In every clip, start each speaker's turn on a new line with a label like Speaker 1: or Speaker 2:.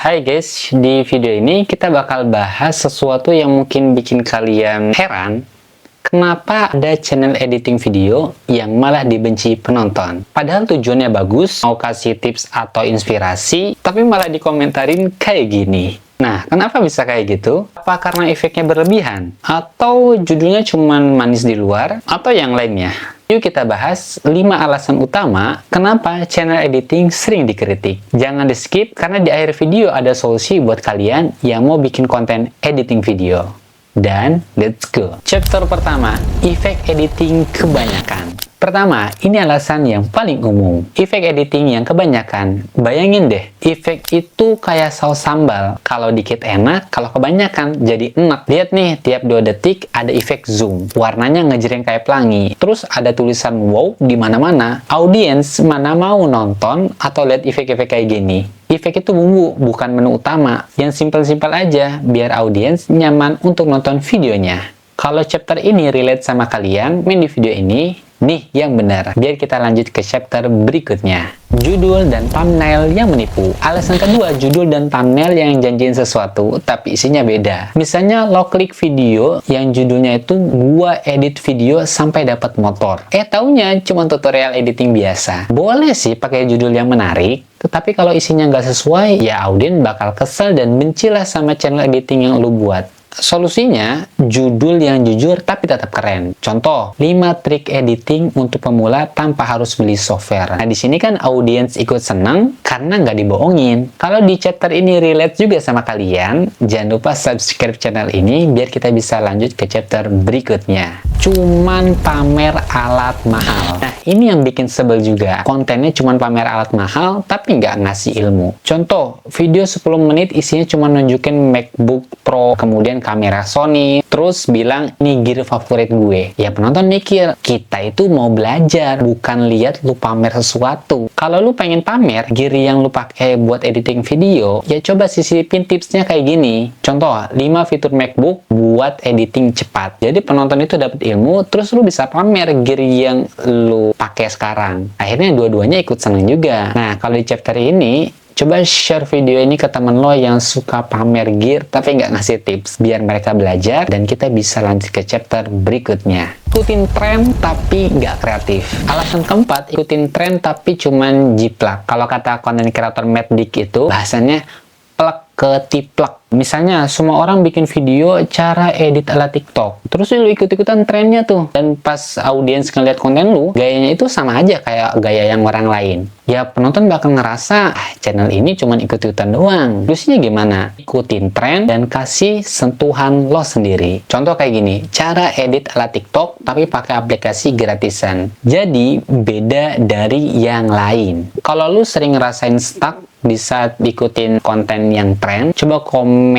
Speaker 1: Hai guys, di video ini kita bakal bahas sesuatu yang mungkin bikin kalian heran. Kenapa ada channel editing video yang malah dibenci penonton? Padahal tujuannya bagus, mau kasih tips atau inspirasi, tapi malah dikomentarin kayak gini. Nah, kenapa bisa kayak gitu? Apa karena efeknya berlebihan? Atau judulnya cuman manis di luar? Atau yang lainnya? Yuk kita bahas 5 alasan utama kenapa channel editing sering dikritik. Jangan di skip karena di akhir video ada solusi buat kalian yang mau bikin konten editing video. Dan let's go. Chapter pertama, efek editing kebanyakan. Pertama, ini alasan yang paling umum. Efek editing yang kebanyakan. Bayangin deh, efek itu kayak saus sambal. Kalau dikit enak, kalau kebanyakan jadi enak. Lihat nih, tiap 2 detik ada efek zoom. Warnanya ngejreng kayak pelangi. Terus ada tulisan wow di mana-mana. Audiens mana mau nonton atau lihat efek-efek kayak gini? Efek itu bumbu, bukan menu utama. Yang simpel-simpel aja, biar audiens nyaman untuk nonton videonya. Kalau chapter ini relate sama kalian, main di video ini, nih yang benar. Biar kita lanjut ke chapter berikutnya. Judul dan thumbnail yang menipu. Alasan kedua, judul dan thumbnail yang janjiin sesuatu, tapi isinya beda. Misalnya lo klik video yang judulnya itu gua edit video sampai dapat motor. Taunya cuma tutorial editing biasa. Boleh sih pakai judul yang menarik, tetapi kalau isinya nggak sesuai, ya audien bakal kesel dan bencilah sama channel editing yang lu buat. Solusinya, judul yang jujur tapi tetap keren. Contoh, 5 trik editing untuk pemula tanpa harus beli software. Nah, di sini kan audiens ikut senang karena nggak dibohongin. Kalau di chapter ini relate juga sama kalian, jangan lupa subscribe channel ini biar kita bisa lanjut ke chapter berikutnya. Cuman pamer alat mahal. Nah, ini yang bikin sebel juga. Kontennya cuman pamer alat mahal tapi nggak ngasih ilmu. Contoh, video 10 menit isinya cuma nunjukin MacBook Pro, kemudian kamera Sony, terus bilang ini gear favorit gue. Ya penonton mikir, kita itu mau belajar, bukan lihat lu pamer sesuatu. Kalau lu pengen pamer gear yang lu pakai buat editing video, ya coba sisipin tipsnya kayak gini. Contoh, 5 fitur MacBook buat editing cepat. Jadi penonton itu dapat ilmu, terus lu bisa pamer gear yang lu pakai sekarang. Akhirnya dua-duanya ikut seneng juga. Nah, kalau di chapter ini, coba share video ini ke temen lo yang suka pamer gear tapi nggak ngasih tips biar mereka belajar dan kita bisa lanjut ke chapter berikutnya. Ikutin tren tapi nggak kreatif. Alasan keempat, ikutin tren tapi cuman jiplak. Kalau kata konten kreator Matt Dick itu bahasanya plek ketiplek. Misalnya, semua orang bikin video cara edit ala TikTok. Terus lu ikut-ikutan trennya tuh. Dan pas audiens ngeliat konten lu, gayanya itu sama aja kayak gaya yang orang lain. Ya, penonton bakal ngerasa, channel ini cuma ikut-ikutan doang. Terusnya gimana? Ikutin tren dan kasih sentuhan lo sendiri. Contoh kayak gini, cara edit ala TikTok tapi pakai aplikasi gratisan. Jadi, beda dari yang lain. Kalau lu sering ngerasain stuck di saat ikutin konten yang tren, coba komen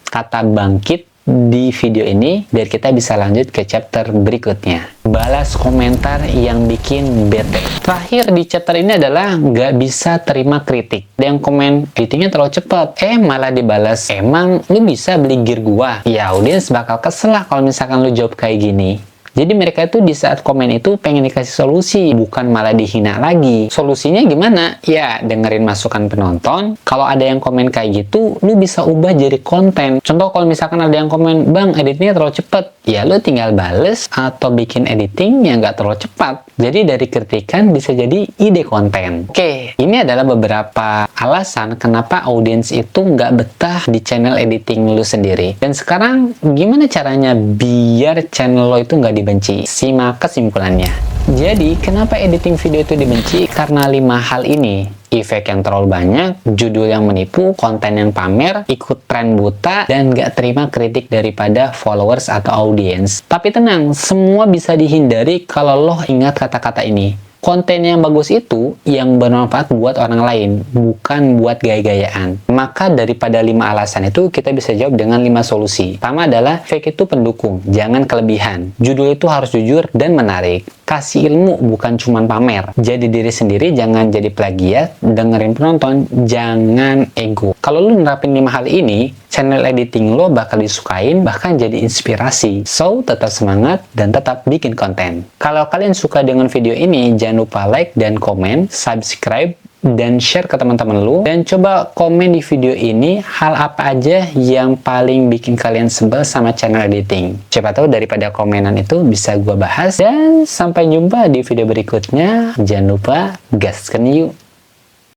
Speaker 1: kata bangkit di video ini biar kita bisa lanjut ke chapter berikutnya. Balas komentar yang bikin bete. Terakhir di chapter ini adalah nggak bisa terima kritik. Ada yang komen editingnya terlalu cepat, malah dibalas, emang lu bisa beli gear gua? Ya audiens bakal kesel lah kalau misalkan lu jawab kayak gini. Jadi mereka itu di saat komen itu pengen dikasih solusi, bukan malah dihina lagi. Solusinya gimana? Ya, dengerin masukan penonton. Kalau ada yang komen kayak gitu, lu bisa ubah jadi konten. Contoh kalau misalkan ada yang komen, bang editnya terlalu cepat. Ya, lu tinggal bales atau bikin editing yang nggak terlalu cepat. Jadi dari kritikan bisa jadi ide konten. Oke, ini adalah beberapa alasan kenapa audiens itu nggak betah di channel editing lu sendiri. Dan sekarang gimana caranya biar channel lo itu nggak dibenci? Simak kesimpulannya. Jadi, kenapa editing video itu dibenci? Karena 5 hal ini. Efek yang terlalu banyak, judul yang menipu, konten yang pamer, ikut tren buta, dan gak terima kritik daripada followers atau audiens. Tapi tenang, semua bisa dihindari kalau lo ingat kata-kata ini. Konten yang bagus itu yang bermanfaat buat orang lain, bukan buat gaya-gayaan. Maka daripada 5 alasan itu, kita bisa jawab dengan 5 solusi. Pertama adalah, fake itu pendukung, jangan kelebihan. Judul itu harus jujur dan menarik. Kasih ilmu, bukan cuman pamer. Jadi diri sendiri, jangan jadi plagiat. Dengerin penonton, jangan ego. Kalau lu nerapin 5 hal ini, channel editing lo bakal disukain, bahkan jadi inspirasi. So, tetap semangat dan tetap bikin konten. Kalau kalian suka dengan video ini, jangan lupa like dan komen, subscribe, dan share ke teman-teman lu. Dan coba komen di video ini hal apa aja yang paling bikin kalian sebel sama channel editing. Siapa tahu daripada komenan itu bisa gua bahas. Dan sampai jumpa di video berikutnya. Jangan lupa gaskan yuk!